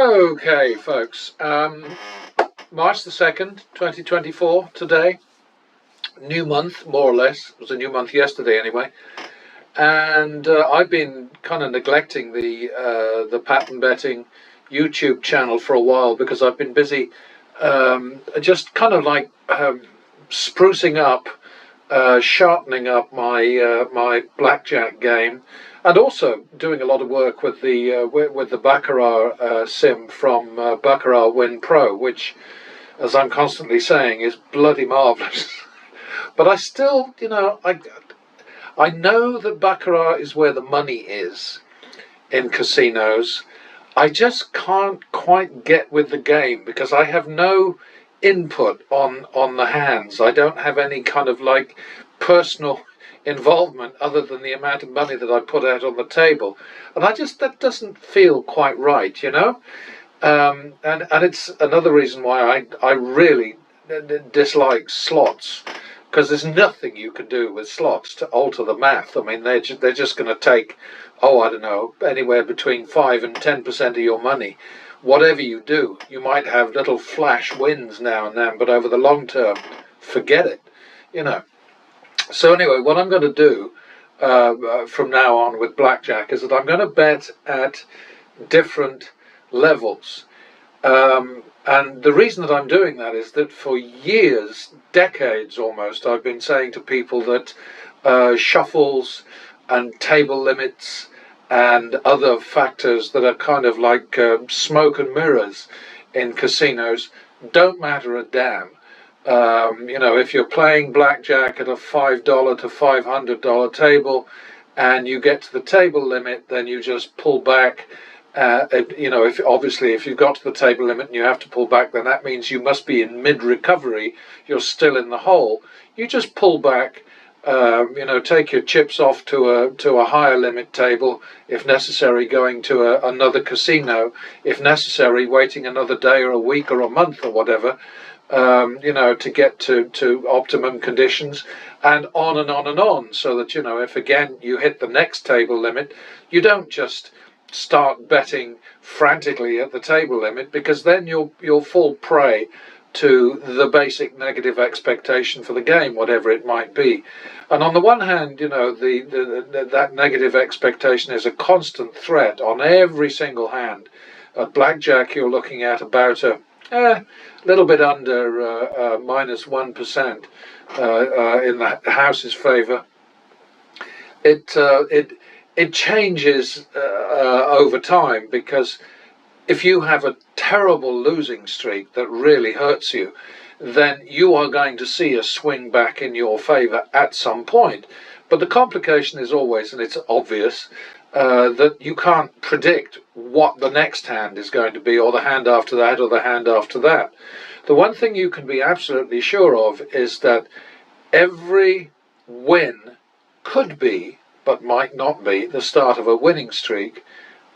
Okay, folks, March the 2nd, 2024, today, new month, more or less. It was a new month yesterday anyway. And I've been kind of neglecting the pattern betting YouTube channel for a while because I've been busy just kind of like sprucing up, sharpening up my blackjack game, and also doing a lot of work with the Baccarat sim from Baccarat Win Pro, which, as I'm constantly saying, is bloody marvelous. But I still, I know that Baccarat is where the money is in casinos. I just can't quite get with the game because I have no input on the hands. I don't have any kind of like personal involvement other than the amount of money that I put out on the table, and that doesn't feel quite right, and it's another reason why I really dislike slots, because there's nothing you can do with slots to alter the math. I mean, they're just going to take, I don't know, anywhere between 5 and 10% of your money. Whatever you do, you might have little flash wins now and then, but over the long term, forget it, So anyway, what I'm going to do from now on with blackjack is that I'm going to bet at different levels. And the reason that I'm doing that is that for years, decades almost, I've been saying to people that shuffles and table limits and other factors that are kind of like smoke and mirrors in casinos don't matter a damn. If you're playing blackjack at a $5 to $500 table and you get to the table limit, then you just pull back. If you've got to the table limit and you have to pull back, then that means you must be in mid-recovery. You're still in the hole. You just pull back. Take your chips off to a higher limit table, if necessary, going to another casino, if necessary, waiting another day or a week or a month or whatever, to get to optimum conditions, and on and on and on, so that, if again you hit the next table limit, you don't just start betting frantically at the table limit, because then you'll fall prey to the basic negative expectation for the game, whatever it might be. And on the one hand, that negative expectation is a constant threat on every single hand. At blackjack, you're looking at about a little bit under minus 1% in the house's favour. It changes over time, because if you have a terrible losing streak that really hurts you, then you are going to see a swing back in your favour at some point. But the complication is always, and it's obvious, that you can't predict what the next hand is going to be, or the hand after that, or the hand after that. The one thing you can be absolutely sure of is that every win could be, but might not be, the start of a winning streak,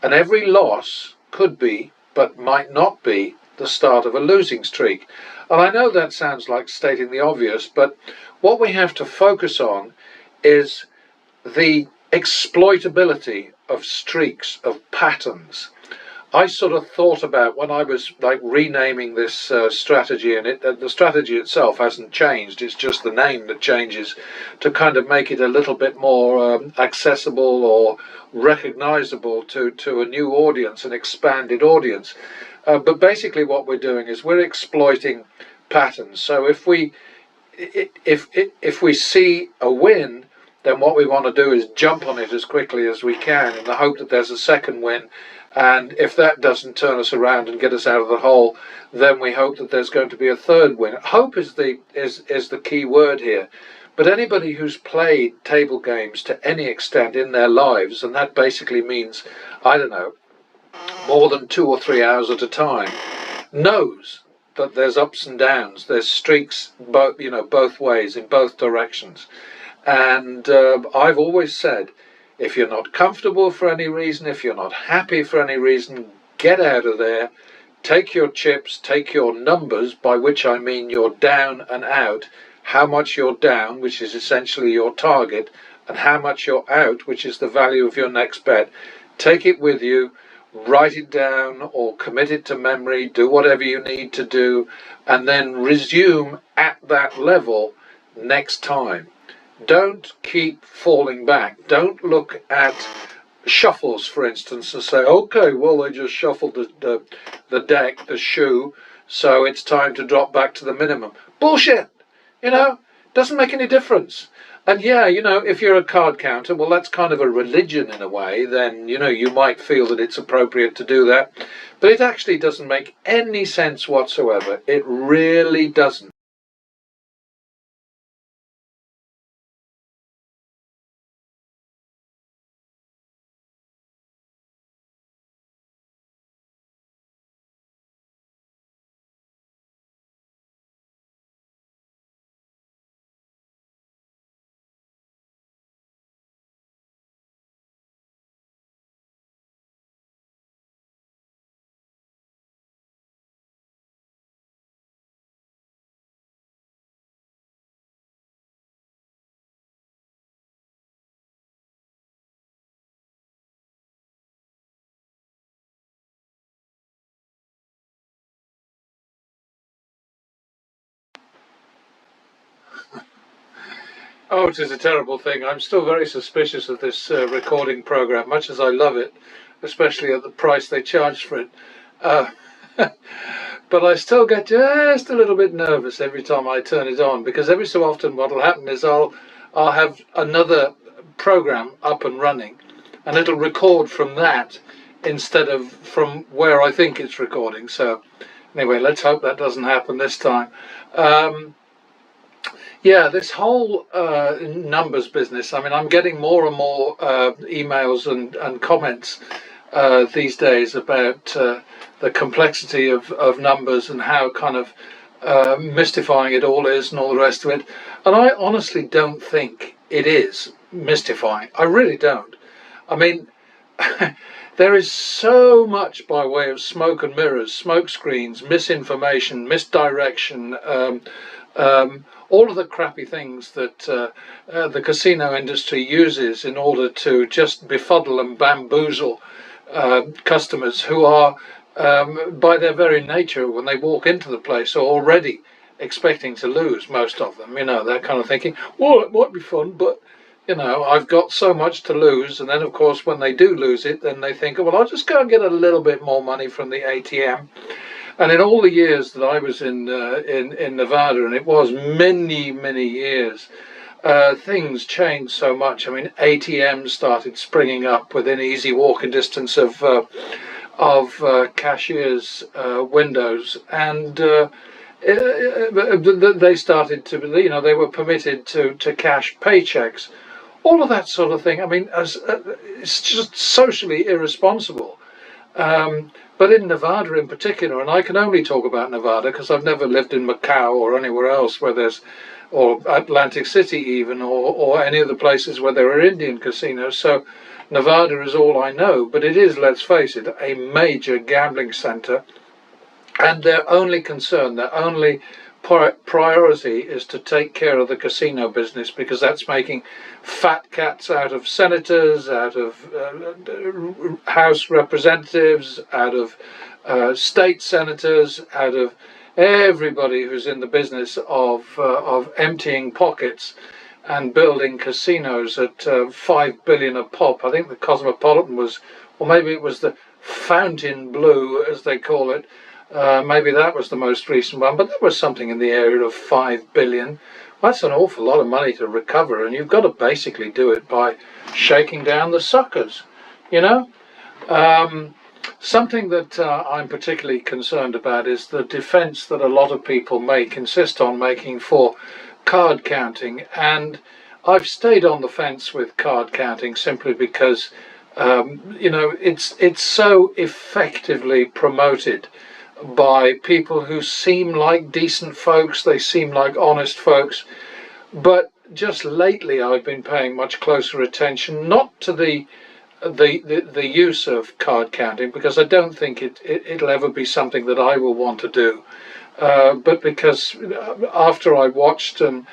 and every loss could be, but might not be, the start of a losing streak. And I know that sounds like stating the obvious, but what we have to focus on is the exploitability of streaks, of patterns. I sort of thought about, when I was like renaming this strategy, and the strategy itself hasn't changed, it's just the name that changes to kind of make it a little bit more accessible or recognizable to a new audience, an expanded audience. But basically what we're doing is we're exploiting patterns. So if we see a win, then what we want to do is jump on it as quickly as we can in the hope that there's a second win. And if that doesn't turn us around and get us out of the hole, then we hope that there's going to be a third win. Hope is the key word here. But anybody who's played table games to any extent in their lives, and that basically means, I don't know, more than 2 or 3 hours at a time, knows that there's ups and downs, there's streaks both ways, in both directions. And I've always said, if you're not comfortable for any reason, if you're not happy for any reason, get out of there, take your chips, take your numbers, by which I mean you're down and out, how much you're down, which is essentially your target, and how much you're out, which is the value of your next bet. Take it with you, write it down or commit it to memory, do whatever you need to do, and then resume at that level next time. Don't keep falling back. Don't look at shuffles, for instance, and say, okay, well, they just shuffled the deck, the shoe, so it's time to drop back to the minimum. Bullshit! Doesn't make any difference. And yeah, if you're a card counter, well, that's kind of a religion in a way, then, you might feel that it's appropriate to do that. But it actually doesn't make any sense whatsoever. It really doesn't. Oh, it is a terrible thing. I'm still very suspicious of this recording program, much as I love it, especially at the price they charge for it. Uh, but I still get just a little bit nervous every time I turn it on, because every so often what will happen is I'll have another program up and running, and it'll record from that instead of from where I think it's recording. So anyway, let's hope that doesn't happen this time. Yeah, this whole numbers business, I mean, I'm getting more and more emails and comments these days about the complexity of numbers and how kind of mystifying it all is and all the rest of it. And I honestly don't think it is mystifying. I really don't. I mean, there is so much by way of smoke and mirrors, smoke screens, misinformation, misdirection, all of the crappy things that the casino industry uses in order to just befuddle and bamboozle customers who are, by their very nature, when they walk into the place, are already expecting to lose, most of them. They're kind of thinking, well, it might be fun, but I've got so much to lose. And then, of course, when they do lose it, then they think, well, I'll just go and get a little bit more money from the ATM. And in all the years that I was in Nevada, and it was many, many years, things changed so much. I mean, ATMs started springing up within easy walking distance of cashiers' windows, and they started to, they were permitted to cash paychecks, all of that sort of thing. I mean, it's just socially irresponsible. But in Nevada in particular, and I can only talk about Nevada because I've never lived in Macau or anywhere else where there's, or Atlantic City even, or any of the places where there are Indian casinos. So Nevada is all I know, but it is, let's face it, a major gambling center. And their only concern, their only priority is to take care of the casino business, because that's making fat cats out of senators, out of House representatives, out of state senators, out of everybody who's in the business of emptying pockets and building casinos at 5 billion a pop. I think the Cosmopolitan was, or maybe it was the Fontainebleau, as they call it. Maybe that was the most recent one, but there was something in the area of 5 billion. That's an awful lot of money to recover, and you've got to basically do it by shaking down the suckers, Something that I'm particularly concerned about is the defense that a lot of people insist on making for card counting. And I've stayed on the fence with card counting simply because, it's so effectively promoted by people who seem like decent folks, they seem like honest folks. But just lately I've been paying much closer attention, not to the use of card counting, because I don't think it'll ever be something that I will want to do, but because after I watched and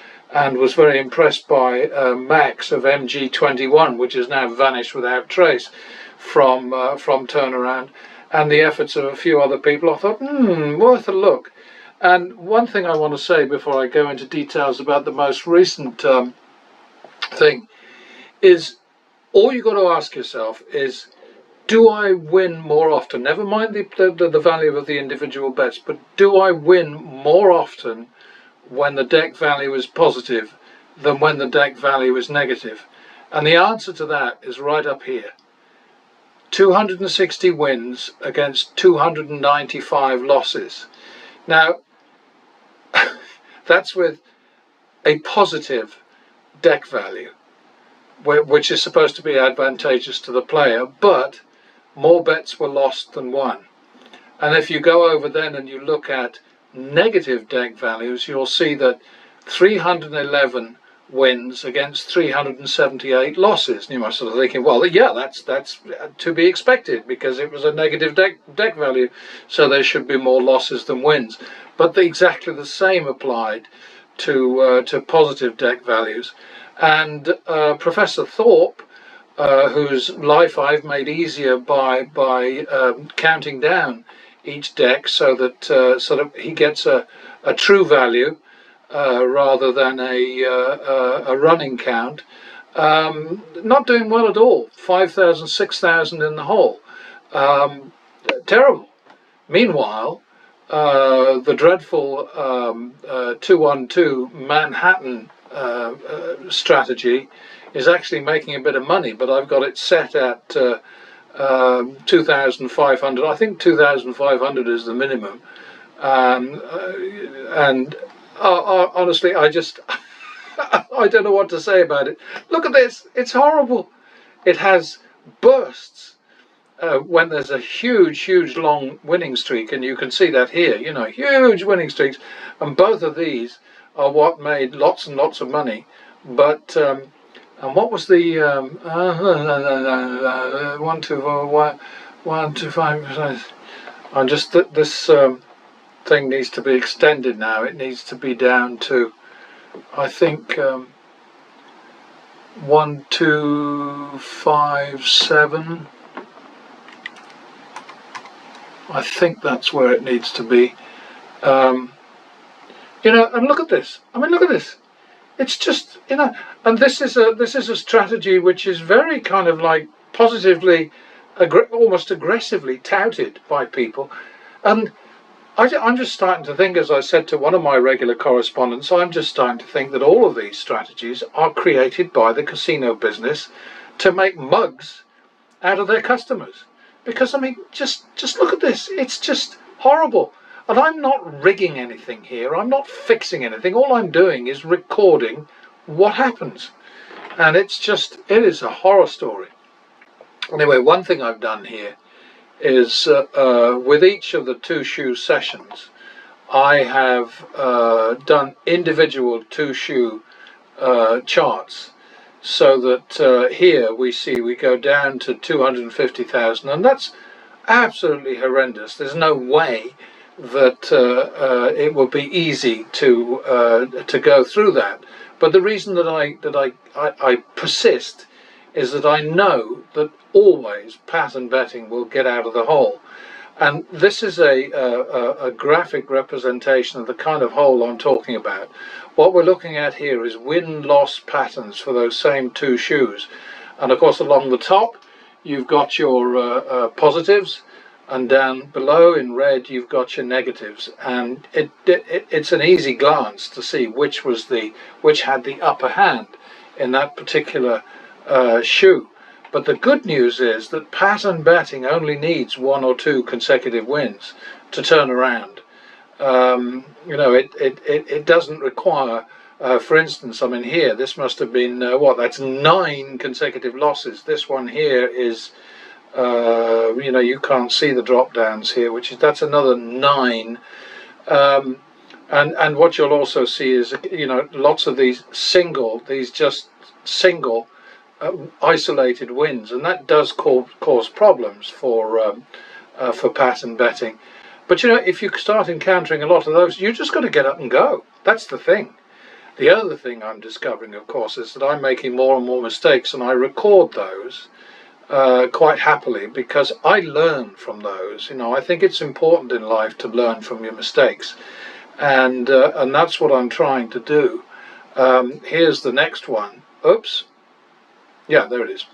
was very impressed by Max of MG21, which has now vanished without trace, from turnaround, and the efforts of a few other people. I thought, worth a look. And one thing I want to say before I go into details about the most recent thing is, all you've got to ask yourself is, do I win more often? Never mind the value of the individual bets, but do I win more often when the deck value is positive than when the deck value is negative? And the answer to that is right up here. 260 wins against 295 losses. Now, that's with a positive deck value, which is supposed to be advantageous to the player, but more bets were lost than won. And if you go over then and you look at negative deck values, you'll see that 311 wins against 378 losses. And you might sort of thinking, well, yeah, that's to be expected, because it was a negative deck value, so there should be more losses than wins. But exactly the same applied to positive deck values. And Professor Thorpe, whose life I've made easier by counting down each deck so that he gets a true value rather than a running count. Not doing well at all. 5,000, 6,000 in the hole. Terrible. Meanwhile, the dreadful 2-1-2 Manhattan strategy is actually making a bit of money, but I've got it set at 2,500. I think 2,500 is the minimum. And honestly, I just I don't know what to say about it. Look at this, it's horrible. It has bursts when there's a huge long winning streak, and you can see that here, you know, huge winning streaks, and both of these are what made lots and lots of money. But and what was the 1, 2, 4, 1, 2, 5? I'm just this thing needs to be extended now. It needs to be down to, I think, 1, 2, 5, 7. I think that's where it needs to be. You know, and look at this. I mean, look at this. It's just, you know, and this is a strategy which is very kind of like positively, almost aggressively touted by people. And I'm just starting to think, as I said to one of my regular correspondents, I'm just starting to think that all of these strategies are created by the casino business to make mugs out of their customers. Because, I mean, just look at this. It's just horrible. And I'm not rigging anything here. I'm not fixing anything. All I'm doing is recording what happens. And it is a horror story. Anyway, one thing I've done here is with each of the 2-shoe sessions, I have done individual 2-shoe charts, so that here we go down to 250,000, and that's absolutely horrendous. There's no way that it will be easy to go through that. But the reason that I persist is that I know that always pattern betting will get out of the hole. And this is a graphic representation of the kind of hole I'm talking about. What we're looking at here is win-loss patterns for those same 2 shoes. And of course, along the top, you've got your positives, and down below in red, you've got your negatives. And it's an easy glance to see which had the upper hand in that particular shoe. But the good news is that pattern betting only needs 1 or 2 consecutive wins to turn around. You know, it doesn't require, for instance, I mean, here, this must have been, that's 9 consecutive losses. This one here is, you know, you can't see the drop downs here, that's another 9. And what you'll also see is, you know, lots of these just single isolated wins, and that does cause problems for pattern betting. But you know, if you start encountering a lot of those, you just got to get up and go. That's the thing. The other thing I'm discovering, of course, is that I'm making more and more mistakes, and I record those quite happily, because I learn from those. I think it's important in life to learn from your mistakes, and that's what I'm trying to do. Here's the next one. Oops. Yeah, there it is.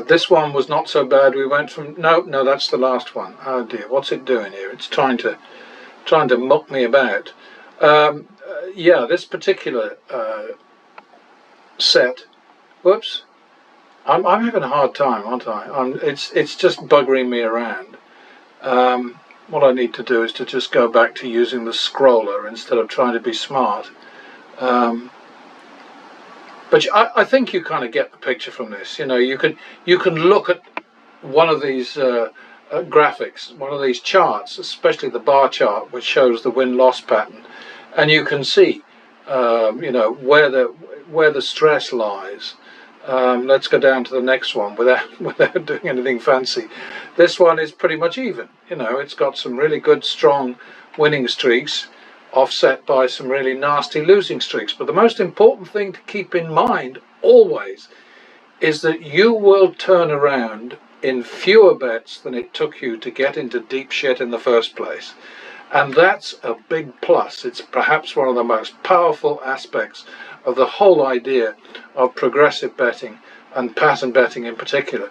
This one was not so bad. We went from no, that's the last one. Oh dear, what's it doing here? It's trying to muck me about. Yeah, this particular set. Whoops. I'm having a hard time, aren't I? It's just buggering me around. What I need to do is to just go back to using the scroller instead of trying to be smart. But I think you kind of get the picture from this. You can look at one of these graphics, one of these charts, especially the bar chart, which shows the win-loss pattern, and you can see, where the stress lies. Let's go down to the next one without doing anything fancy. This one is pretty much even. It's got some really good, strong winning streaks, offset by some really nasty losing streaks. But the most important thing to keep in mind always is that you will turn around in fewer bets than it took you to get into deep shit in the first place. And that's a big plus. It's perhaps one of the most powerful aspects of the whole idea of progressive betting, and pattern betting in particular.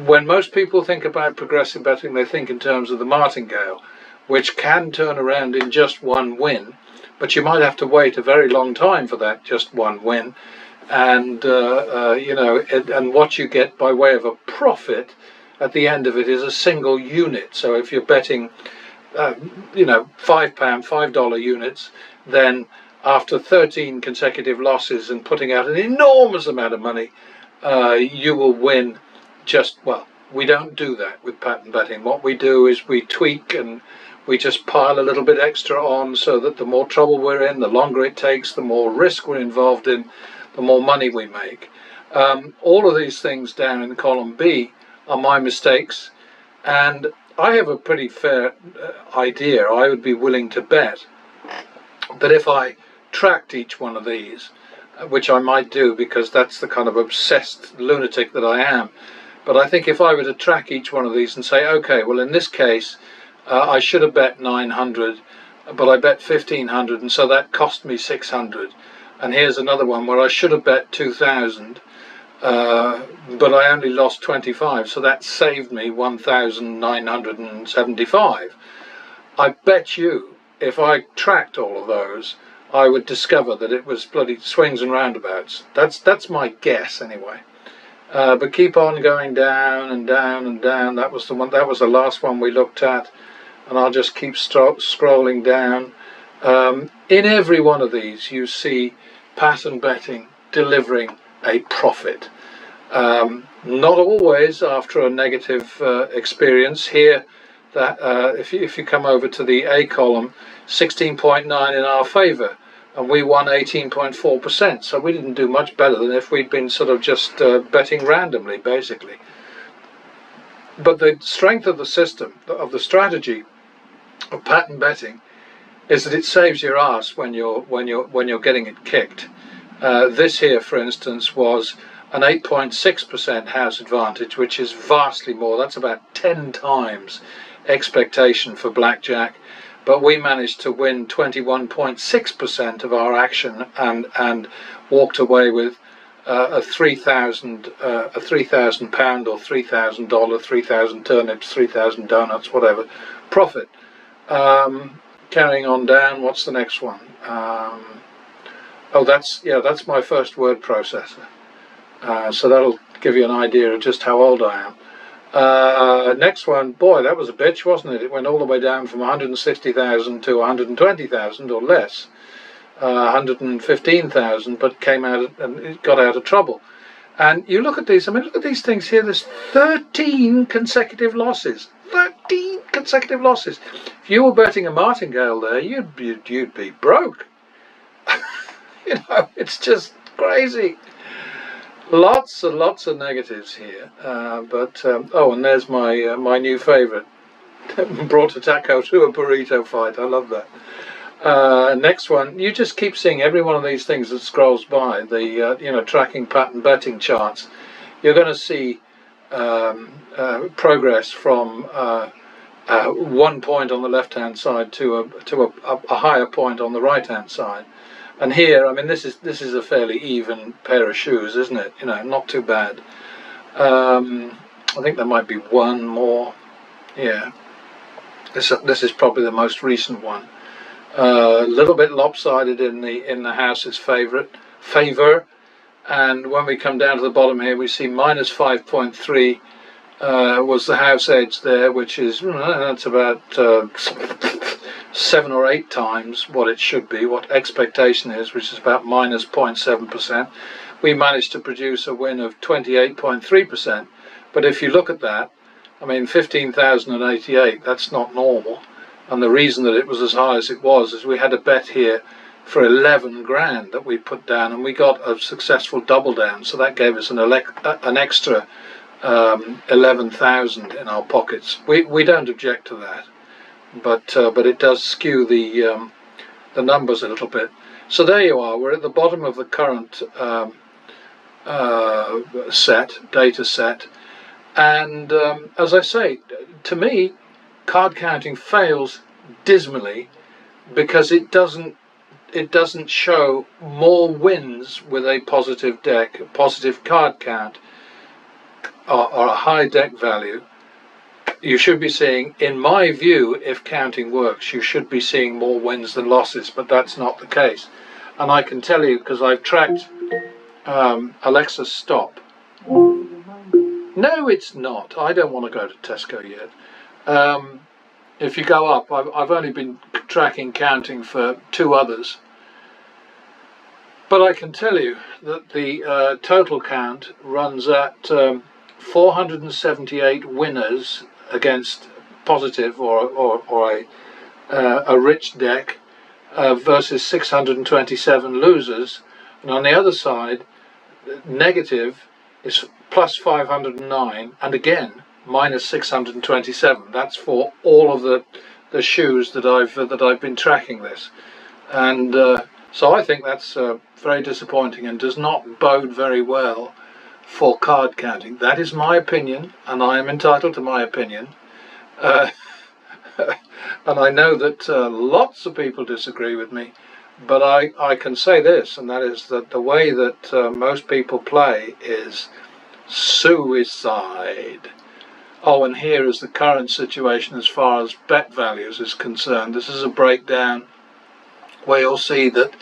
When most people think about progressive betting, they think in terms of the martingale, which can turn around in just one win, but you might have to wait a very long time for that just one win. And and what you get by way of a profit at the end of it is a single unit. So if you're betting £5, $5 units, then after 13 consecutive losses and putting out an enormous amount of money, you will win we don't do that with pattern betting. What we do is we tweak and we just pile a little bit extra on, so that the more trouble we're in, the longer it takes, the more risk we're involved in, the more money we make. All of these things down in column B are my mistakes, and I have a pretty fair idea. I would be willing to bet that if I tracked each one of these, which I might do because that's the kind of obsessed lunatic that I am, but I think if I were to track each one of these and say, okay, well in this case I should have bet 900, but I bet 1500, and so that cost me 600. And here's another one where I should have bet 2000, but I only lost 25, so that saved me 1975. I bet you if I tracked all of those, I would discover that it was bloody swings and roundabouts. That's my guess anyway. But keep on going down and down and down. That was the one. That was the last one we looked at, and I'll just keep scrolling down. In every one of these, you see pattern betting delivering a profit. Not always after a negative experience. Here, that if you come over to the A column, 16.9 in our favour, and we won 18.4%. So we didn't do much better than if we'd been sort of just betting randomly, basically. But the strength of the system, of the strategy of pattern betting, is that it saves your ass when you're getting it kicked. This here, for instance, was an 8.6% house advantage, which is vastly more. That's about 10 times expectation for blackjack. But we managed to win 21.6% of our action and walked away with a £3,000 or $3,000, 3,000 turnips, 3,000 donuts, whatever profit. Carrying on down, what's the next one? That's my first word processor. So that'll give you an idea of just how old I am. Next one, boy, that was a bitch, wasn't it? It went all the way down from 160,000 to 120,000 or less, 115,000, but came out and it got out of trouble. And you look at these. I mean, look at these things here. There's 13 consecutive losses. 13 consecutive losses. If you were betting a martingale there, you'd be broke. It's just crazy. Lots and lots of negatives here, and there's my new favourite, brought a taco to a burrito fight. I love that. Next one, you just keep seeing every one of these things that scrolls by, the tracking pattern betting charts. you're going to see progress from 1 point on the left-hand side to a higher point on the right-hand side. And here, I mean, this is a fairly even pair of shoes, isn't it? You know, not too bad. I think there might be one more. Yeah, this is probably the most recent one. A little bit lopsided in the house's favor, and when we come down to the bottom here, we see minus 5.3 was the house edge there, which is that's about 7 or 8 times what it should be, what expectation is, which is about minus 0.7%. We managed to produce a win of 28.3%, but if you look at that, I mean 15,088, that's not normal. And the reason that it was as high as it was is we had a bet here for 11 grand that we put down, and we got a successful double down, so that gave us an extra 11,000 in our pockets. We don't object to that, but it does skew the numbers a little bit. So there you are. We're at the bottom of the current data set, and as I say, to me, card counting fails dismally because it doesn't show more wins with a positive deck, a positive card count, or a high deck value. You should be seeing, in my view, if counting works, you should be seeing more wins than losses, but that's not the case. And I can tell you, because I've tracked Alexa stop. No, it's not. I don't want to go to Tesco yet. If you go up, I've only been tracking counting for 2 others, but I can tell you that the total count runs at 478 winners against positive or a rich deck versus 627 losers, and on the other side, negative is plus 509, and again minus 627. That's for all of the shoes that I've been tracking this, and so I think that's very disappointing and does not bode very well for card counting. That is my opinion, and I am entitled to my opinion. And I know that lots of people disagree with me, but I can say this, and that is that the way that most people play is suicide. Oh, and here is the current situation as far as bet values is concerned. This is a breakdown where you'll see that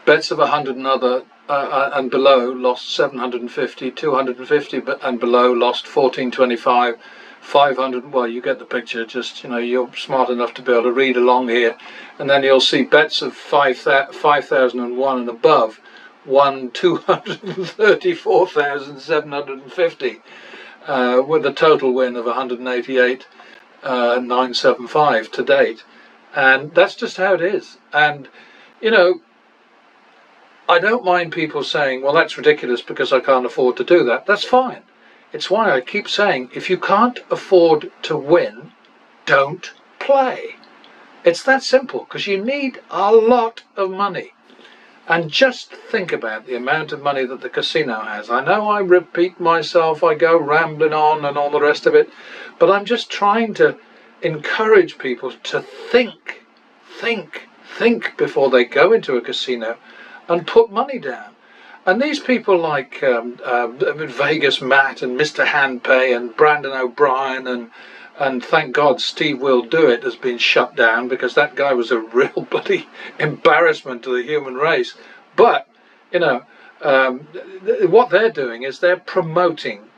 bets of 100 and below lost 750, 250 and below lost 1425, 500. Well, you get the picture. Just, you know, you're smart enough to be able to read along here, and then you'll see bets of 5,001 and above won 234,750. With a total win of 188,975 to date, and that's just how it is. And you know, I don't mind people saying, well, that's ridiculous because I can't afford to do that. That's fine. It's why I keep saying, if you can't afford to win, don't play. It's that simple, because you need a lot of money. And just think about the amount of money that the casino has. I know I repeat myself, I go rambling on and all the rest of it, but I'm just trying to encourage people to think before they go into a casino and put money down. And these people like Vegas Matt and Mr. Handpay and Brandon O'Brien and thank God Steve Will Do It has been shut down, because that guy was a real bloody embarrassment to the human race. But, you know, what they're doing is they're promoting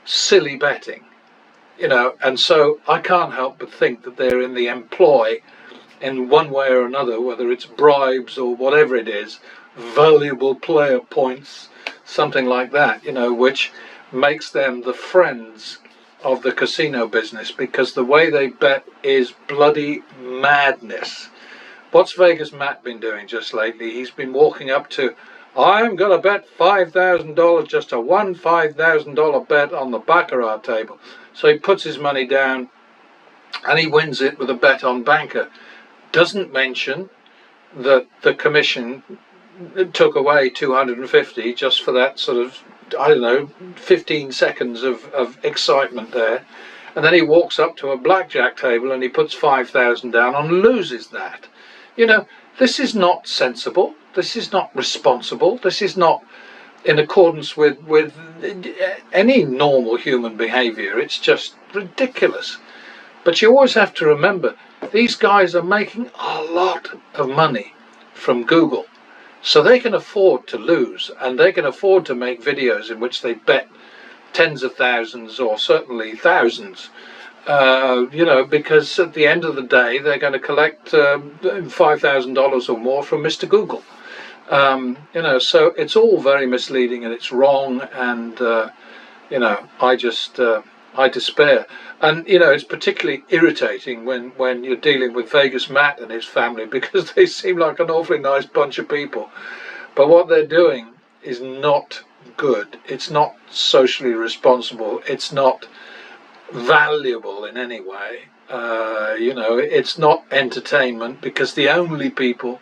silly betting, you know, and so I can't help but think that they're in the employ in one way or another, whether it's bribes or whatever it is, valuable player points, something like that, you know, which makes them the friends of the casino business, because the way they bet is bloody madness. What's Vegas Matt been doing just lately? He's been walking up to, I'm going to bet $5,000 just a one $5,000 bet on the baccarat table. So he puts his money down and he wins it with a bet on banker. Doesn't mention that the commission took away 250 just for that sort of I don't know, 15 seconds of excitement there, and then he walks up to a blackjack table and he puts 5,000 down and loses that. You know, this is not sensible. This is not responsible. This is not in accordance with any normal human behaviour. It's just ridiculous. But you always have to remember, these guys are making a lot of money from Google, so they can afford to lose, and they can afford to make videos in which they bet tens of thousands or certainly thousands, you know, because at the end of the day they're going to collect $5,000 or more from Mr. Google. You know, so it's all very misleading and it's wrong, and you know, I despair. And you know, it's particularly irritating when you're dealing with Vegas Matt and his family, because they seem like an awfully nice bunch of people, but what they're doing is not good. It's not socially responsible. It's not valuable in any way. You know, it's not entertainment, because the only people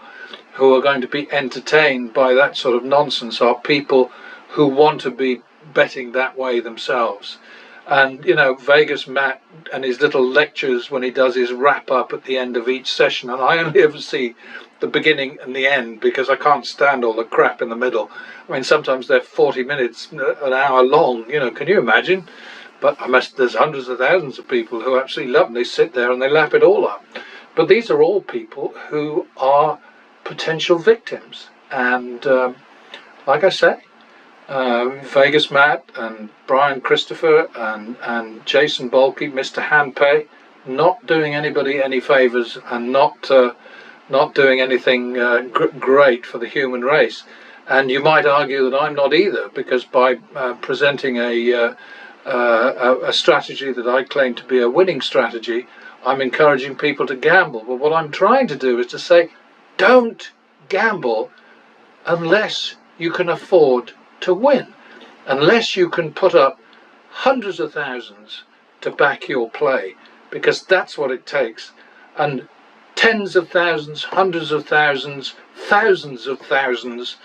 who are going to be entertained by that sort of nonsense are people who want to be betting that way themselves. And you know, Vegas Matt and his little lectures when he does his wrap up at the end of each session, and I only ever see the beginning and the end because I can't stand all the crap in the middle. I mean, sometimes they're 40 minutes, an hour long, you know, can you imagine? But there's hundreds of thousands of people who absolutely love them. They sit there and they lap it all up. But these are all people who are potential victims, and like I say, Vegas Matt and Brian Christopher and Jason Balky, Mr. Handpay, not doing anybody any favours, and not doing anything great for the human race. And you might argue that I'm not either, because by presenting a strategy that I claim to be a winning strategy, I'm encouraging people to gamble. But what I'm trying to do is to say, don't gamble unless you can afford to win, unless you can put up hundreds of thousands to back your play, because that's what it takes. And tens of thousands, hundreds of thousands, thousands of thousands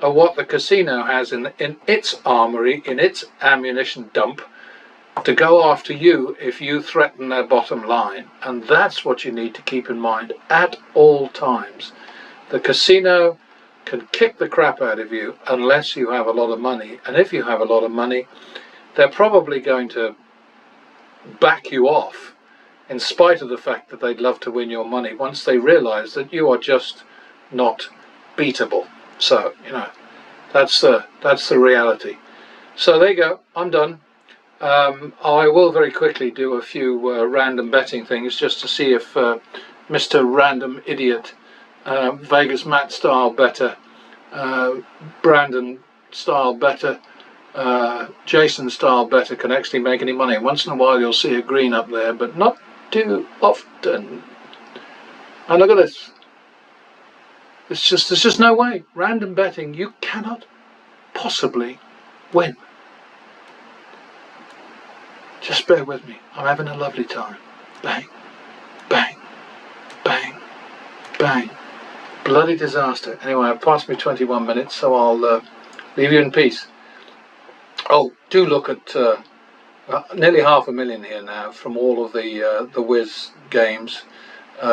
are what the casino has in its armory, in its ammunition dump, to go after you if you threaten their bottom line. And that's what you need to keep in mind at all times. The casino can kick the crap out of you unless you have a lot of money, and if you have a lot of money, they're probably going to back you off in spite of the fact that they'd love to win your money once they realize that you are just not beatable. So you know, that's the reality. So there you go, I'm done. I will very quickly do a few random betting things just to see if Mr. Random Idiot, Vegas Matt style better, Brandon style better, Jason style better can actually make any money. Once in a while you'll see a green up there, but not too often. And look at this. There's just no way. Random betting, you cannot possibly win. Just bear with me. I'm having a lovely time. Bang, bang, bang, bang. Bloody disaster. Anyway, I've passed me 21 minutes, so I'll leave you in peace. Oh, do look at nearly 500,000 here now from all of the Wiz games,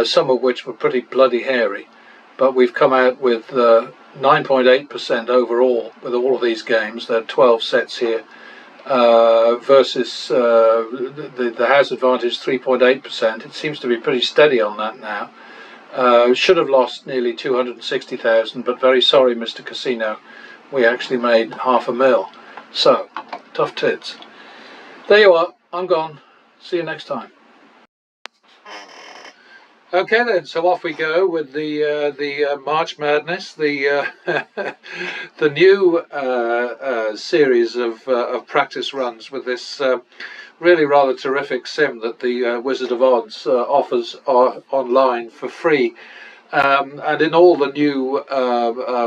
some of which were pretty bloody hairy, but we've come out with 9.8% overall with all of these games. There are 12 sets here. Versus the house advantage 3.8%. It seems to be pretty steady on that now. Should have lost nearly 260,000, but very sorry, Mr. Casino, we actually made 500,000. So tough tits. There you are. I'm gone. See you next time. Okay then, so off we go with the March Madness, the the new series of practice runs with this really rather terrific sim that the Wizard of Odds offers online for free, and in all the new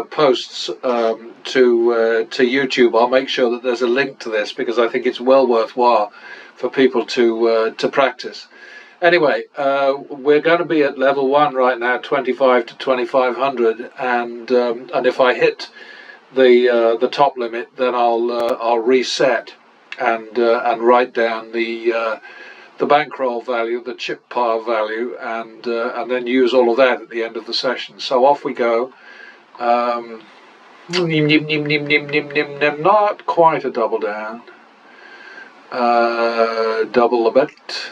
posts to YouTube, I'll make sure that there's a link to this, because I think it's well worthwhile for people to practice. Anyway, we're going to be at level 1 right now, 25 to 2500, and if I hit the top limit, then I'll reset and write down the bankroll value, the chip pile value, and then use all of that at the end of the session. So off we go. Not quite a double down. Double a bit.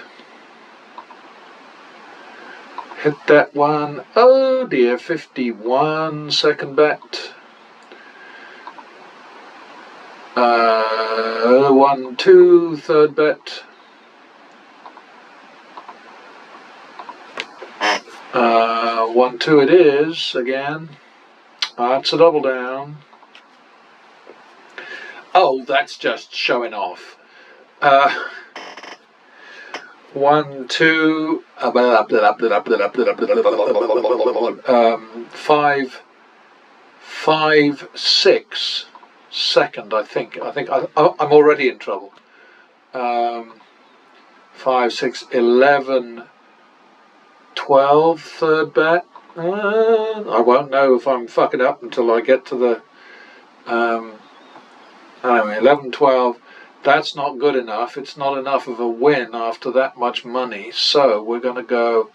Hit that one. Oh dear, 51, second bet. 1, 2, third bet. 1, 2 it is again. It's a double down. Oh, that's just showing off. 1, 2, 5, 5, 6, second. I think I'm already in trouble. 5, 6, 11, 12, third bet. I won't know if I'm fucking up until I get to the anyway, 11, 12. That's not good enough. It's not enough of a win after that much money. So we're going to go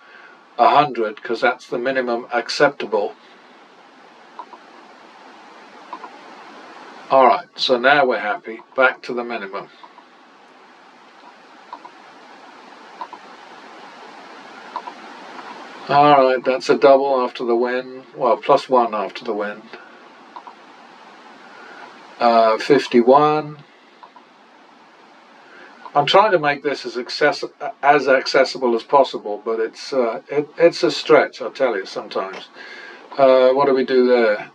100 because that's the minimum acceptable. Alright, so now we're happy. Back to the minimum. Alright, that's a double after the win. Well, +1 after the win. 51. I'm trying to make this as accessible as possible, but it's a stretch, I'll tell you, sometimes. What do we do there?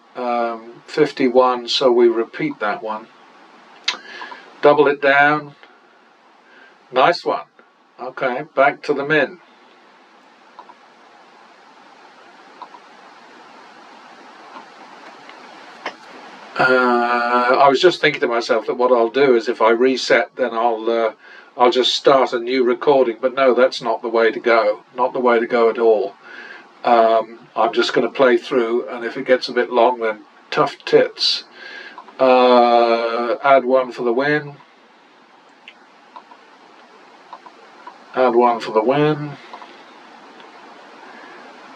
51, so we repeat that one. Double it down. Nice one. Okay, back to the min. I was just thinking to myself that what I'll do is if I reset, then I'll just start a new recording. But no, that's not the way to go. Not the way to go at all. I'm just going to play through, and if it gets a bit long, then tough tits. Add 1 for the win. Add 1 for the win.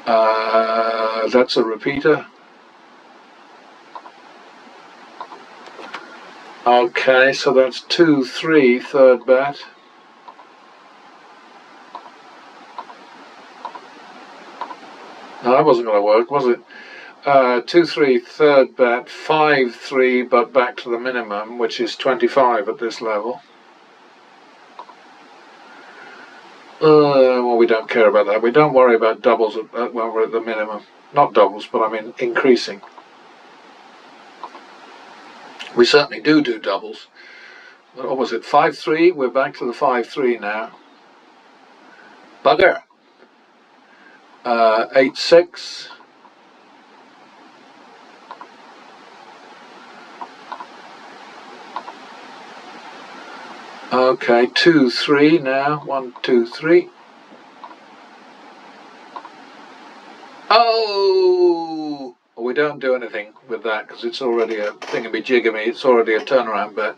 That's a repeater. Okay, so that's 2, 3, third bet. No, that wasn't going to work, was it? 2, 3, third bet, 5, 3, but back to the minimum, which is 25 at this level. Well, we don't care about that. We don't worry about doubles when we're at the minimum. Not doubles, but I mean increasing. We certainly do doubles. What was it? 5, 3. We're back to the 5, 3 now. Bugger. 8, 6. Okay, 2, 3 now. 1, 2, 3. Oh! We don't do anything with that because it's already a thingamajigamy. It's already a turnaround bet.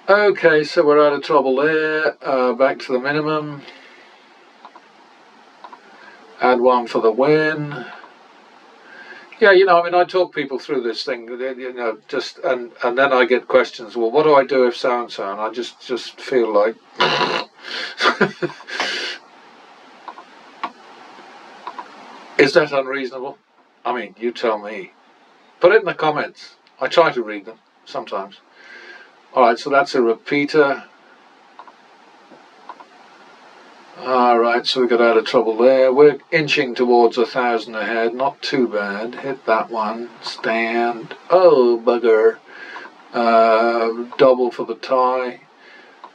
Okay, so we're out of trouble there. Back to the minimum. Add 1 for the win. Yeah, you know, I mean, I talk people through this thing, you know, just and then I get questions. Well, what do I do if so and so? And I just feel like. Is that unreasonable? I mean, you tell me. Put it in the comments. I try to read them sometimes. Alright, so that's a repeater. Alright, so we got out of trouble there. We're inching towards 1,000 ahead. Not too bad. Hit that one. Stand. Oh, bugger. Double for the tie.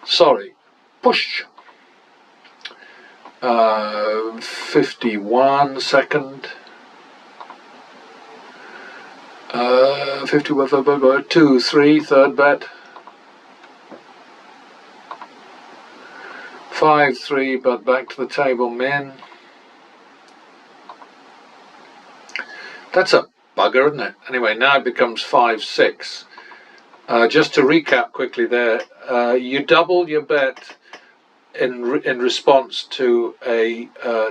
Sorry. Push. 51 second. 51 for bugger. 2, 3 third bet. 5, 3, but back to the table min. That's a bugger, isn't it? Anyway, now it becomes 5-6. Just to recap quickly there, you double your bet in response to a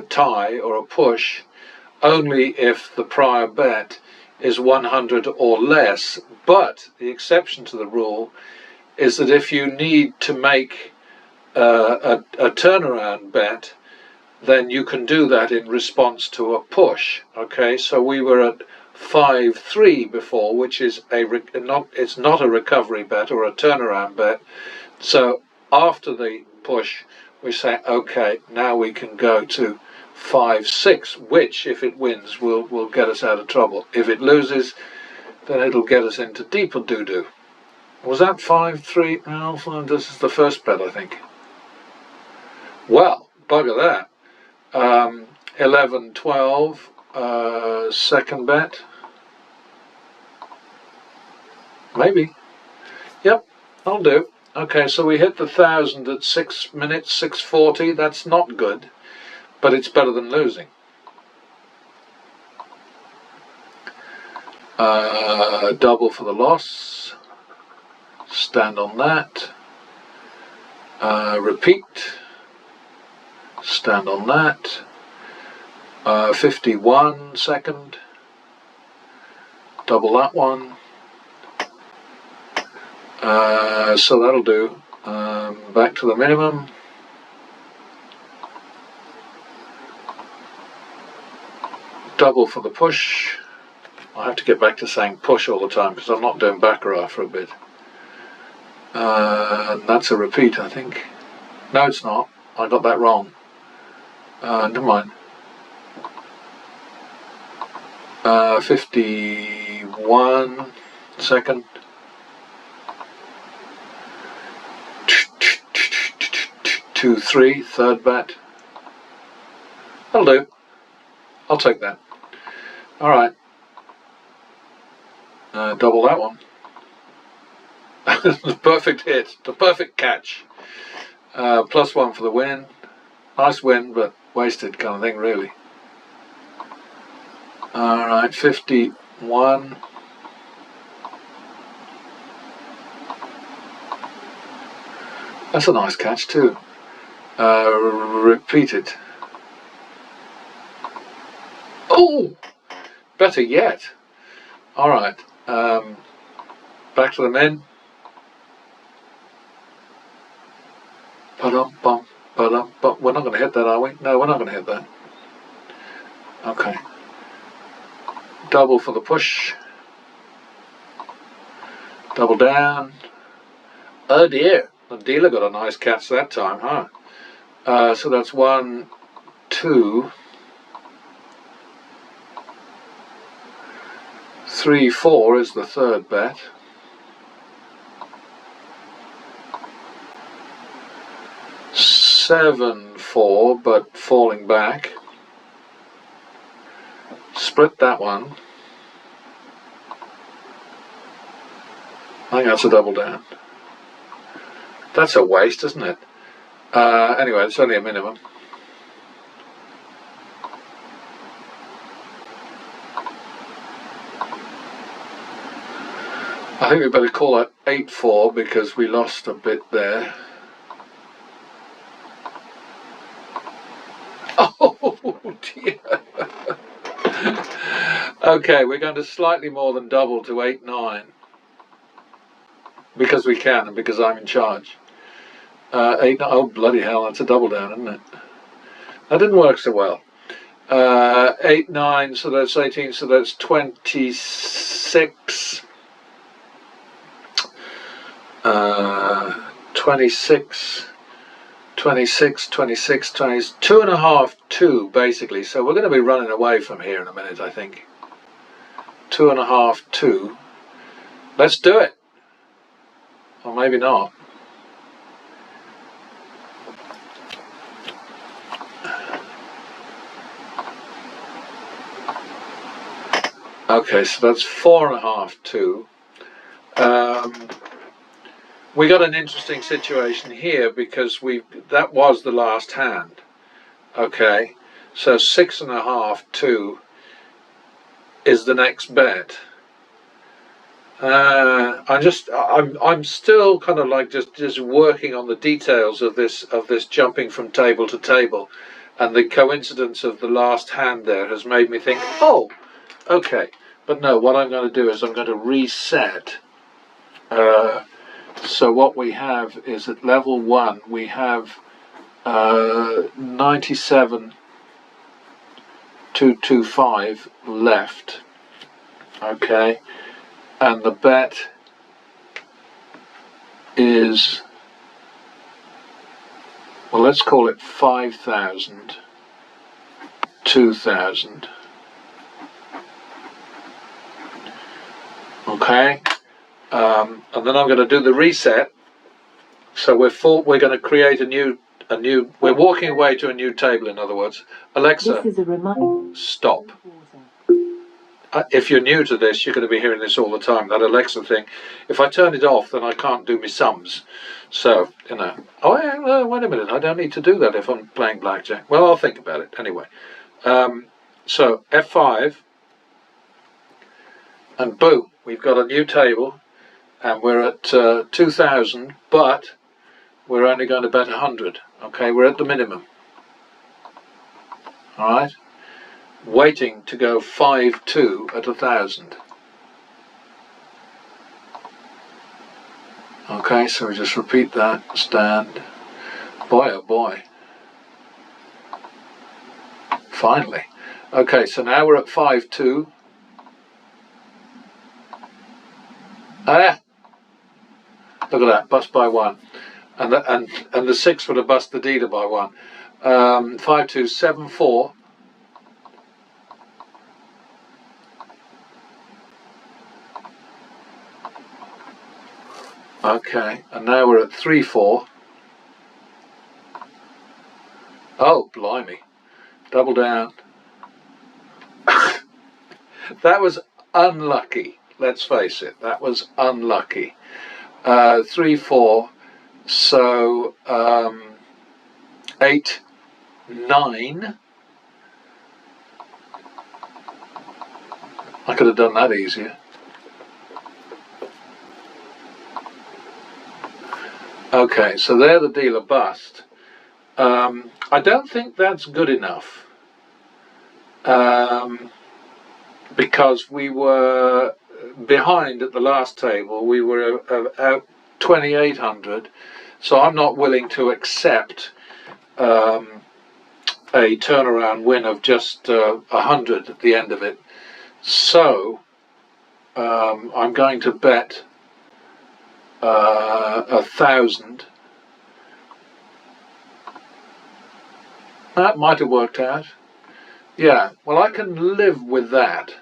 tie or a push only if the prior bet is 100 or less. But the exception to the rule is that if you need to make a turnaround bet, then you can do that in response to a push. Okay, so we were at 5-3 before, which is it's not a recovery bet or a turnaround bet. So after the push, we say, okay, now we can go to 5-6, which, if it wins, will get us out of trouble. If it loses, then it'll get us into deeper doo-doo. Was that 5-3? No, this is the first bet, I think. Well, bugger that. 11-12, second bet. Maybe. Yep, that'll do. Okay, so we hit the 1,000 at 6 minutes, 6:40. That's not good, but it's better than losing. Double for the loss. Stand on that. Repeat. Stand on that. 51 second. Double that one. So that'll do. Back to the minimum. Double for the push. I have to get back to saying push all the time because I'm not doing baccarat for a bit. And that's a repeat, I think. No, it's not. I got that wrong. Never mind. 51 second. 2-3, third bet. That'll do. I'll take that. All right. Double that one. The perfect hit. The perfect catch. +1 for the win. Nice win, but wasted kind of thing, really. All right, 51. That's a nice catch too. Repeat it. Oh, better yet. All right. Back to the men. Ba-dum-bum, ba-dum-bum. We're not going to hit that, are we? No, we're not going to hit that. Okay. Double for the push. Double down. Oh dear. The dealer got a nice catch that time, huh? So that's 1, 2, 3, 4 is the third bet. 7, 4, but falling back. Split that one. I think that's a double down. That's a waste, isn't it? Anyway, it's only a minimum. I think we better call it 8-4 because we lost a bit there. Oh dear. Okay, we're going to slightly more than double to 8-9 because we can and because I'm in charge. 8-9. Oh bloody hell! That's a double down, isn't it? That didn't work so well. 8-9. So that's 18. So that's 26. 26, 26, 26, 20, 2.5, 2 basically. So we're going to be running away from here in a minute, I think. 2.5, 2. Let's do it. Or maybe not. Okay, so that's 4.5, 2. We got an interesting situation here because that was the last hand. Okay, so 6.5, 2 is the next bet. I'm still kind of like just working on the details of this jumping from table to table, and the coincidence of the last hand there has made me think, oh, okay. But no, what I'm going to do is I'm going to reset. So what we have is at level 1 we have 97,225 left. Okay, and the bet is, well, let's call it 5,000, 2,000. Okay, and then I'm going to do the reset. So we're going to create a new. We're walking away to a new table. In other words, Alexa, this is a reminder. Stop. If you're new to this, you're going to be hearing this all the time, that Alexa thing. If I turn it off, then I can't do my sums. So, you know, oh, wait a minute, I don't need to do that if I'm playing blackjack. Well, I'll think about it anyway. So, F5, and boom, we've got a new table, and we're at 2,000, but we're only going to bet 100. Okay, we're at the minimum. All right. Waiting to go 5-2 at 1,000. Okay, so we just repeat that. Stand. Boy, oh boy. Finally. Okay, so now we're at 5-2. Ah! Look at that, bust by 1. And the 6 would have bust the dealer by 1. 5-2, 7-4. Okay, and now we're at 3-4. Oh, blimey. Double down. That was unlucky, let's face it. That was unlucky. 3-4. So, 8-9. I could have done that easier. Okay, so there the dealer bust. I don't think that's good enough, because we were behind at the last table. We were out 2,800, so I'm not willing to accept a turnaround win of just 100 at the end of it. So I'm going to bet 1,000. That might have worked out. Yeah, well, I can live with that.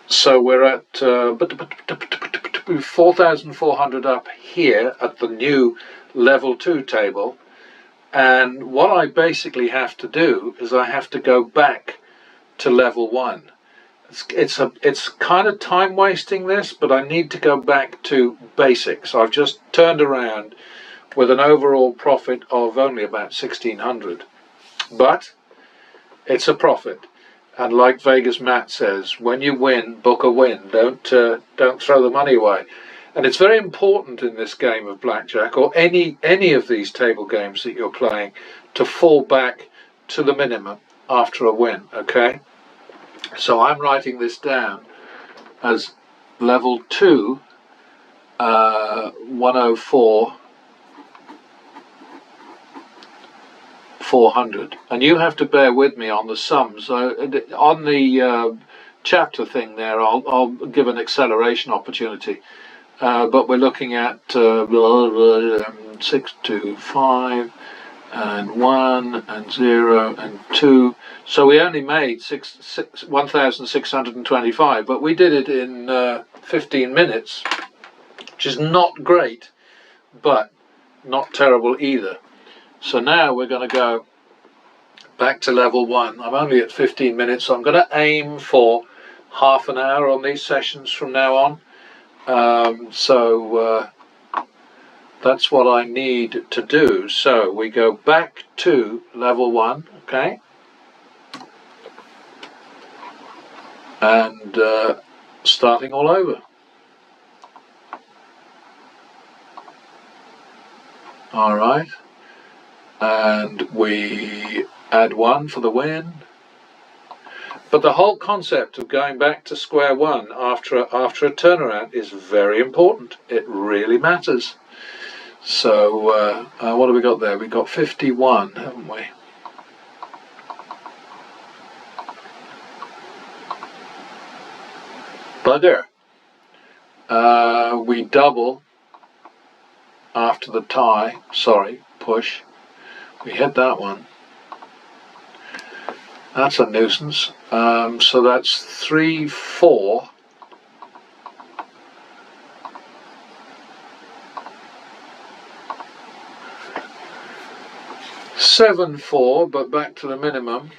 So we're at 4,400 up here at the new level 2 table. And what I basically have to do is I have to go back to level 1. It's kind of time wasting this, but I need to go back to basics. I've just turned around with an overall profit of only about 1,600, but it's a profit. And like Vegas Matt says, when you win, book a win. Don't throw the money away. And it's very important in this game of blackjack, or any of these table games that you're playing, to fall back to the minimum after a win. Okay. So I'm writing this down as level 2, 104, 400. And you have to bear with me on the sums. On the chapter thing there, I'll give an acceleration opportunity. But we're looking at 6 to 5 and 1 and 0 and 2. So we only made 1,625, but we did it in 15 minutes, which is not great, but not terrible either. So now we're going to go back to level 1. I'm only at 15 minutes, so I'm going to aim for half an hour on these sessions from now on. That's what I need to do. So we go back to level 1, okay? and starting all over. All right, and we add 1 for the win. But the whole concept of going back to square one after a turnaround is very important. It really matters. So what have we got there? We've got 51, haven't we? Bugger. We double after the tie. Sorry, push. We hit that one. That's a nuisance. So that's 3, 4. Seven, 4, but back to the minimum.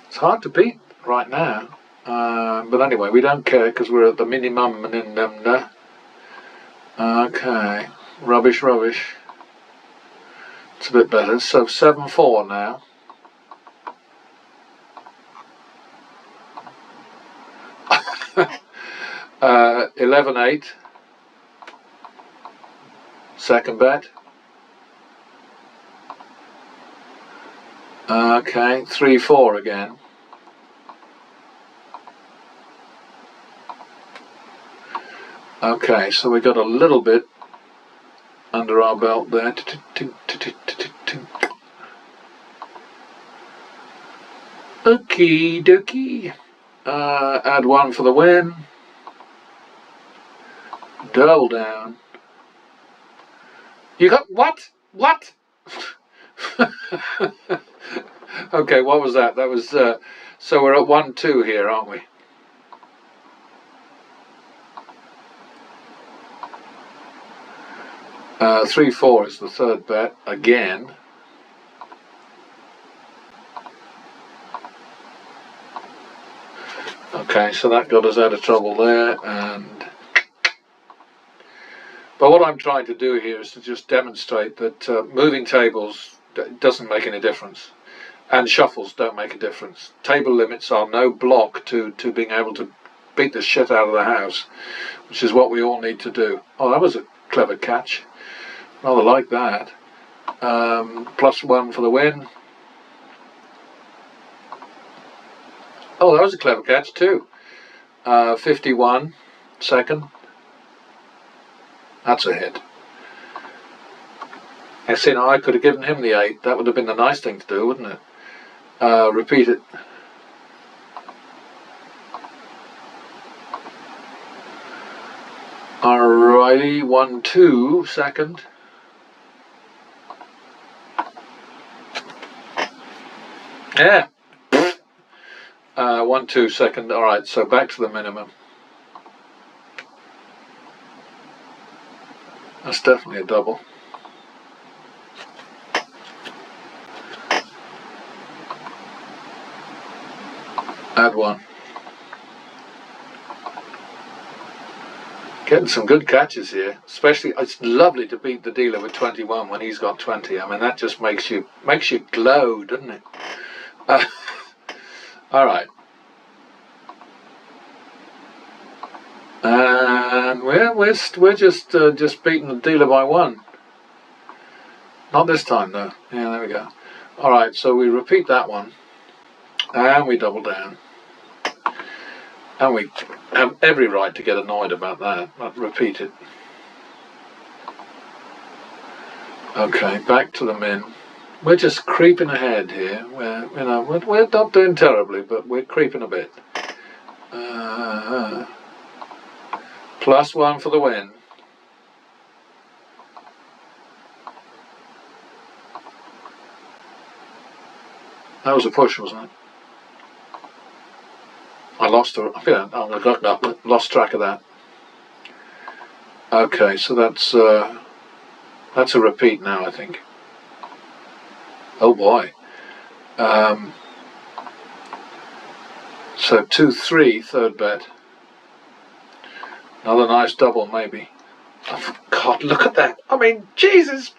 It's hard to beat right now. But anyway, we don't care because we're at the minimum. Okay, rubbish. It's a bit better. So 7, 4 now. uh, 11, 8. Second bet. Okay, 3, 4 again. Okay, so we got a little bit under our belt there. Okie dokie. Add 1 for the win. Double down. You got what? What? Okay, what was that? That was so we're at 1, 2 here, aren't we? Uh, 3, 4 is the third bet again. Okay, so that got us out of trouble there, but what I'm trying to do here is to just demonstrate that moving tables doesn't make any difference, and shuffles don't make a difference. Table limits are no block to being able to beat the shit out of the house, which is what we all need to do. Oh, that was a clever catch. Rather like that. +1 for the win. Oh, that was a clever catch too. 51, second. That's a hit. I see, now I could have given him the 8. That would have been the nice thing to do, wouldn't it? Repeat it. Alrighty, 1, 2, second. Yeah. 1, 2, second. Alright, so back to the minimum. That's definitely a double. Add 1. Getting some good catches here. Especially, it's lovely to beat the dealer with 21 when he's got 20. I mean, that just makes you glow, doesn't it? All right. And we're just beating the dealer by 1. Not this time though. Yeah, there we go. All right, so we repeat that one, and we double down, and we have every right to get annoyed about that. But repeat it. Okay, back to the min. We're just creeping ahead here. We're not doing terribly, but we're creeping a bit. +1 for the win. That was a push, wasn't it? I lost track of that. Okay, so that's a repeat now, I think. Oh boy. So 2, 3, third bet. Another nice double, maybe. Oh, God, look at that. I mean, Jesus.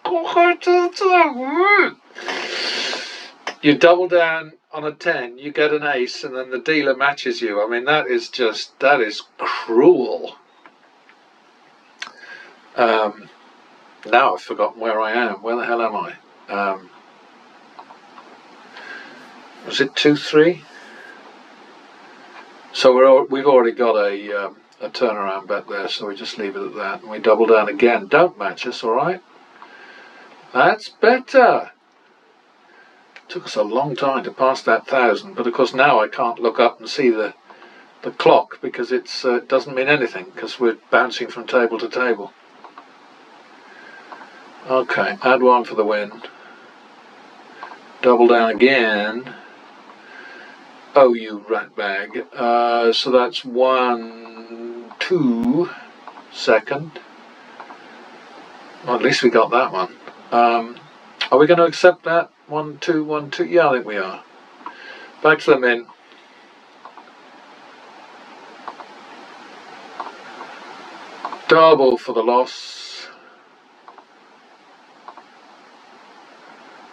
You double down on a 10, you get an ace, and then the dealer matches you. I mean, that is cruel. Now I've forgotten where I am. Where the hell am I? Was it 2-3? So we've already got a turnaround bet there, so we just leave it at that, and we double down again. Don't match us, all right? That's better. Took us a long time to pass that 1,000, but of course now I can't look up and see the clock because it doesn't mean anything because we're bouncing from table to table. Okay, add 1 for the win. Double down again. Oh, you rat bag. So that's 1, 2, second. Well, at least we got that one. Are we going to accept that? 1, 2, 1, 2. Yeah, I think we are. Back to the min. Double for the loss.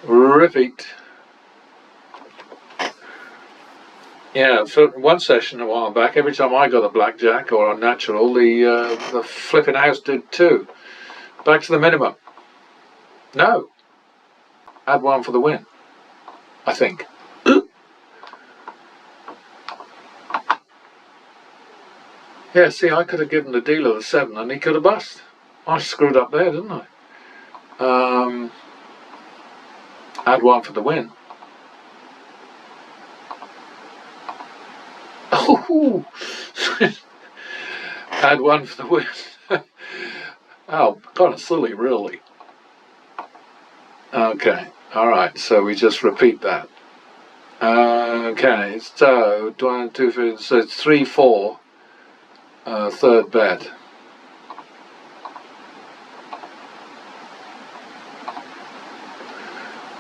Repeat. Yeah, for one session a while back, every time I got a blackjack or a natural, the flipping house did too. Back to the minimum. No. Add 1 for the win, I think. Yeah, see, I could have given the dealer the 7 and he could have bust. I screwed up there, didn't I? Add 1 for the win. Oh, add 1 for the win. Oh, kind of silly, really. Okay, alright, so we just repeat that. Okay, so 1, 2, 3, so it's 3, 4, third bet.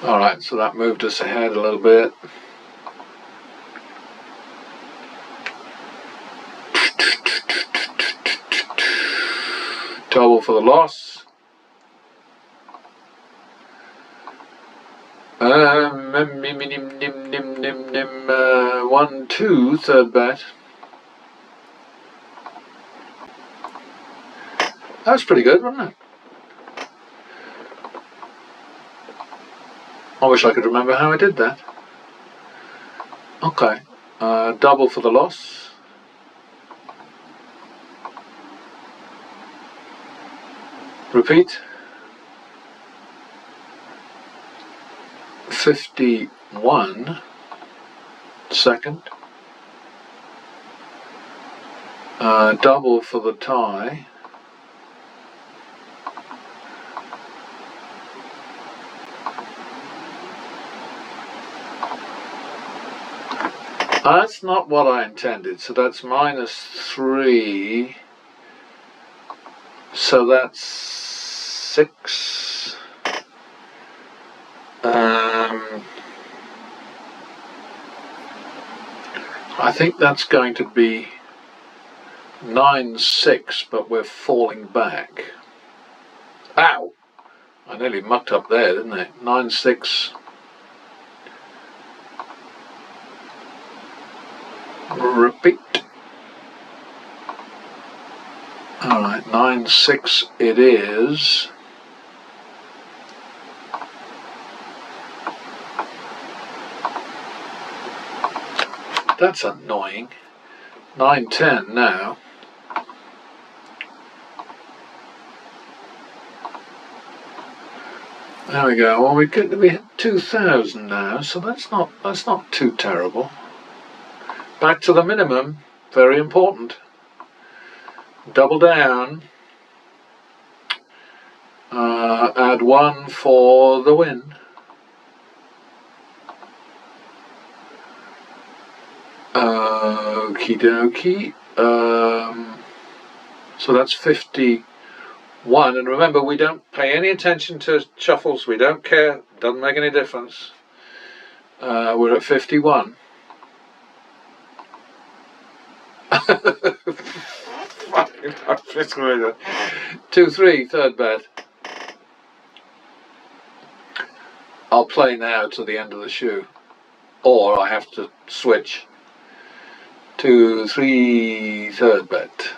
Alright, so that moved us ahead a little bit. Double for the loss. 1, 2, third bet. That was pretty good, wasn't it? I wish I could remember how I did that. Okay, double for the loss. Repeat. 51, second. Double for the tie. That's not what I intended, so that's -3. So that's 6. I think that's going to be 9-6, but we're falling back. Ow! I nearly mucked up there, didn't I? 9-6. Repeat. Alright, 9-6 it is. That's annoying. 9-10 now. There we go. Well, we hit 2,000 now, so that's not too terrible. Back to the minimum. Very important. Double down. Add 1 for the win. Okie dokie. So that's 51. And remember, we don't pay any attention to shuffles. We don't care. Doesn't make any difference. We're at 51. 2-3, third bet. I'll play now to the end of the shoe. or I have to switch to 3 third bet.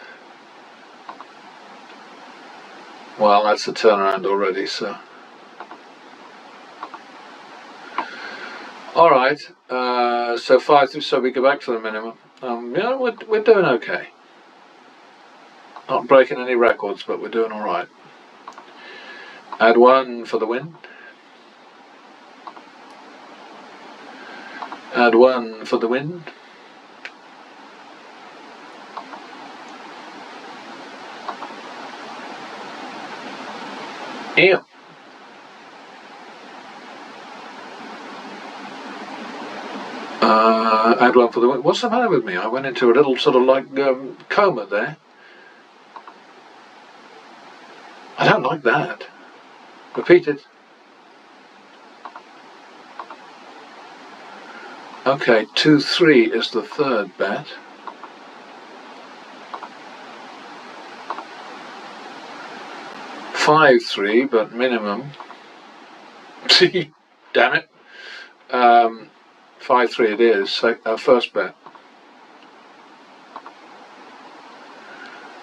Well, that's a turnaround already, so. All right, so 5 through, so we go back to the minimum. Yeah, we're doing okay. Not breaking any records, but we're doing all right. Add 1 for the win. Add 1 for the win. Yeah. Add 1 for the win. What's the matter with me? I went into a little sort of like coma there. I don't like that. Repeat it. Okay, 2-3 is the third bet. Five, 3, but minimum. Damn it. 5-3 it is. First bet.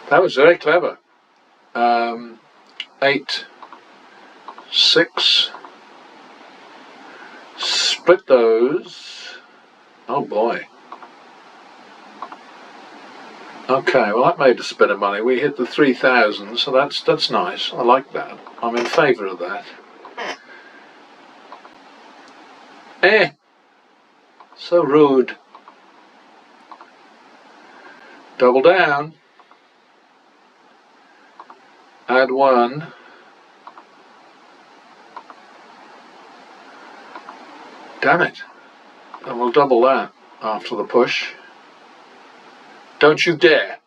That was very clever. 8, 6. Split those. Oh boy. Okay, well that made us a bit of money. We hit the 3,000, so that's nice. I like that. I'm in favour of that. So rude. Double down. Add 1. Damn it. And we'll double that after the push. Don't you dare.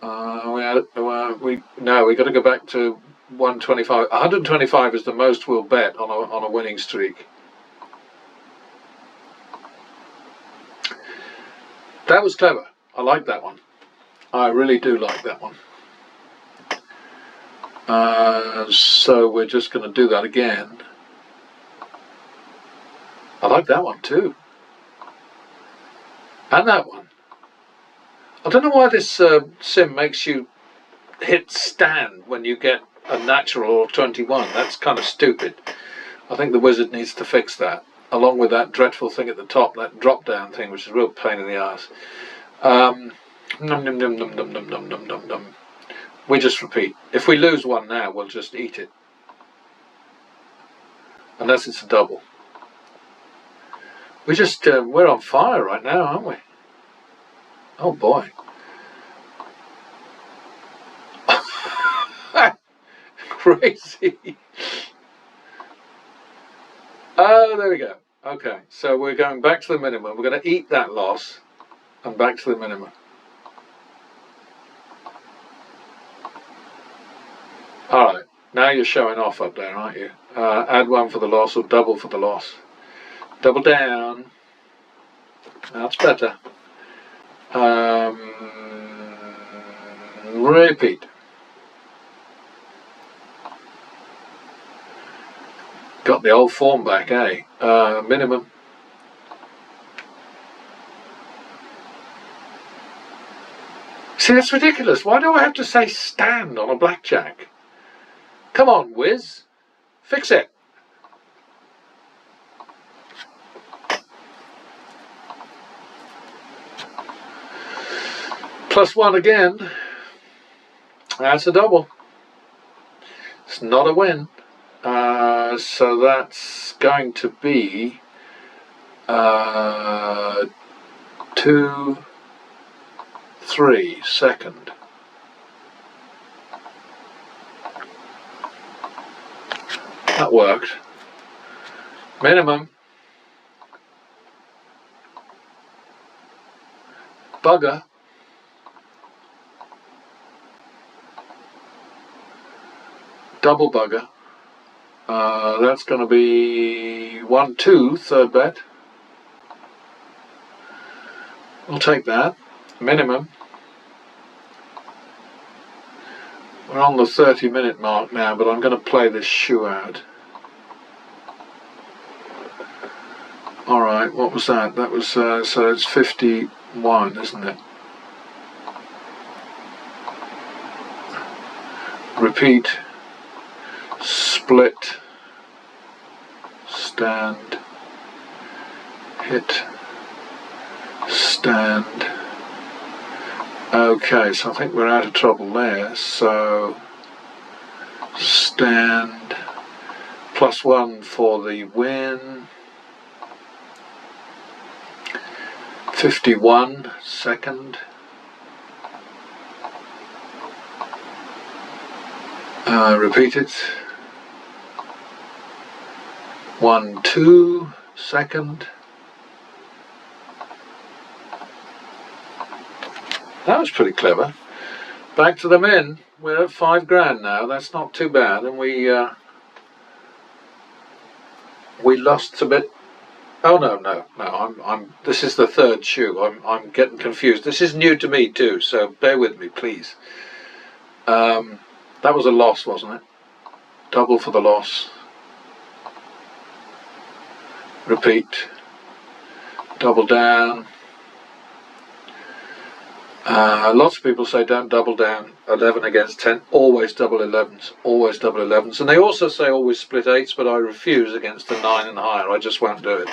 We got to go back to 125. 125 is the most we'll bet on a winning streak. That was clever. I like that one. I really do like that one. So we're just going to do that again. I like that one too. And that one. I don't know why this sim makes you hit stand when you get a natural or 21. That's kind of stupid. I think the wizard needs to fix that, along with that dreadful thing at the top, that drop down thing, which is a real pain in the ass. We just repeat. If we lose one now, we'll just eat it. Unless it's a double. We're on fire right now, aren't we? Oh boy. Crazy. Oh, there we go. Okay, so we're going back to the minimum. We're going to eat that loss and back to the minimum. All right, now you're showing off up there, aren't you? Add 1 for the loss or double for the loss. Double down. That's better. Repeat. Got the old form back, eh? Minimum. See, that's ridiculous. Why do I have to say stand on a blackjack? Come on, whiz. Fix it. +1 again. That's a double. It's not a win. So that's going to be 2, 3 second. That worked. Minimum. Bugger. Double bugger. That's going to be 1-2 third bet. We'll take that. Minimum. We're on the 30-minute mark now, but I'm going to play this shoe out. Alright, what was that? That was, so it's 51, isn't it? Repeat, split, stand, hit, stand. Okay, so I think we're out of trouble there. So stand, +1 for the win. 51 second. Repeat it. 1 2 second. That was pretty clever. Back to the men. We're at $5 now. That's not too bad, and we lost a bit. Oh no! I'm. This is the third shoe. I'm getting confused. This is new to me too, so bear with me, please. That was a loss, wasn't it? Double for the loss. Repeat. Double down. Lots of people say don't double down 11 against 10. Always double 11s. Always double 11s. And they also say always split 8s, but I refuse against a 9 and higher. I just won't do it.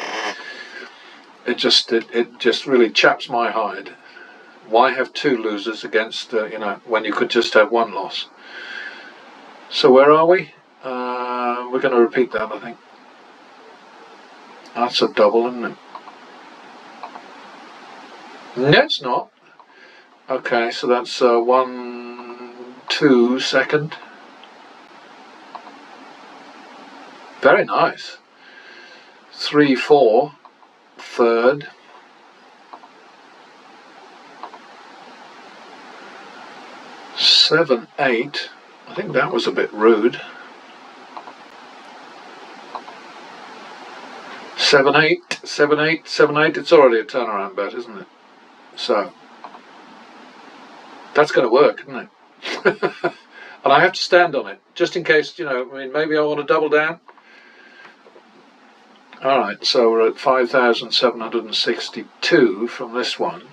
It just really chaps my hide. Why have 2 losers against when you could just have 1 loss? So where are we? We're going to repeat that, I think. That's a double, isn't it? No, it's not. Okay, so that's 1 2 second. Very nice. 3 4 third. 7 8. I think that was a bit rude. 7 8 7 8 7 8. It's already a turnaround bet, isn't it? So that's going to work, isn't it? And I have to stand on it, just in case, maybe I want to double down. Alright, so we're at 5,762 from this one.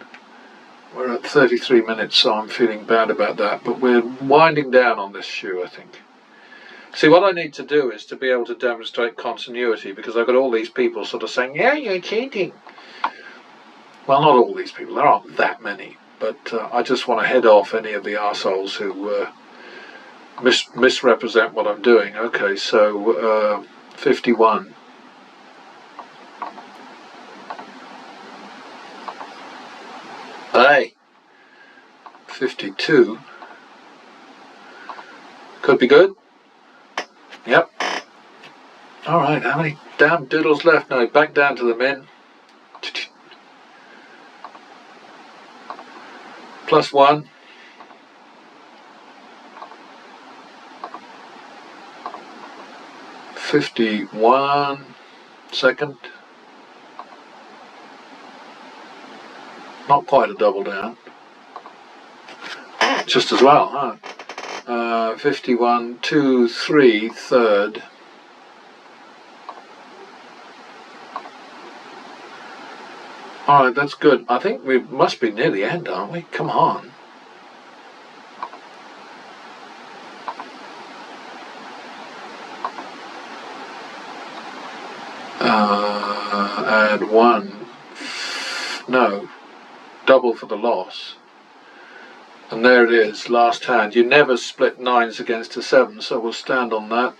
We're at 33 minutes, so I'm feeling bad about that, but we're winding down on this shoe, I think. See, what I need to do is to be able to demonstrate continuity, because I've got all these people sort of saying, yeah, you're cheating. Well, not all these people, there aren't that many. But I just want to head off any of the arseholes who misrepresent what I'm doing. Okay, so 51. Hey, 52. Could be good. Yep. All right, how many damn doodles left? No, back down to the men. +1. 51 second. Not quite a double down. Just as well, huh? 51 2 3 third. Alright, that's good. I think we must be near the end, aren't we? Come on. Add 1. No. Double for the loss. And there it is, last hand. You never split 9s against a 7, so we'll stand on that.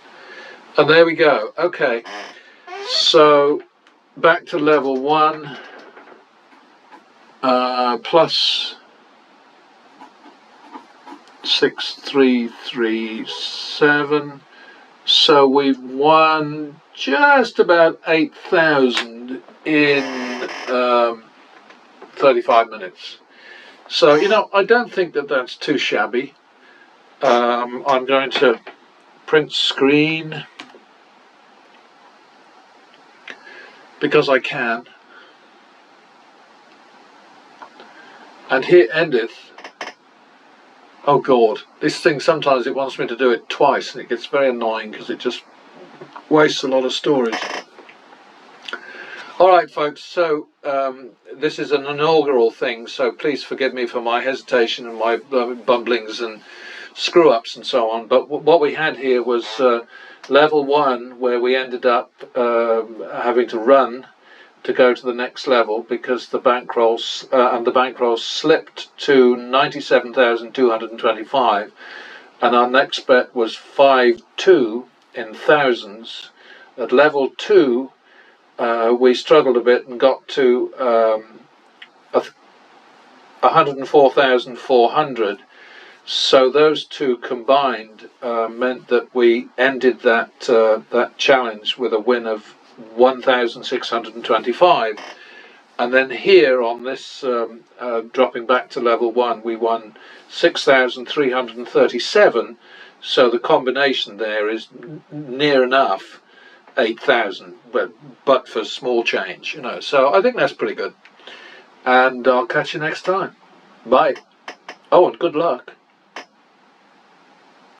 And there we go. Okay. So, back to level 1. Plus 6337. So we've won just about 8,000 in 35 minutes. So, I don't think that that's too shabby. I'm going to print screen because I can. And here endeth. Oh God, this thing sometimes it wants me to do it twice and it gets very annoying because it just wastes a lot of storage. All right, folks, so this is an inaugural thing, so please forgive me for my hesitation and my bumblings and screw-ups and so on. But what we had here was level 1, where we ended up having to run to go to the next level because the bankroll slipped to 97,225, and our next bet was 5-2 in thousands. At level 2, we struggled a bit and got to 104,400. So those two combined meant that we ended that challenge with a win of 1,625. And then here on this, dropping back to level 1, we won 6,337. So the combination there is near enough 8,000, but for small change, you know. So I think that's pretty good. And I'll catch you next time. Bye. Oh, and good luck.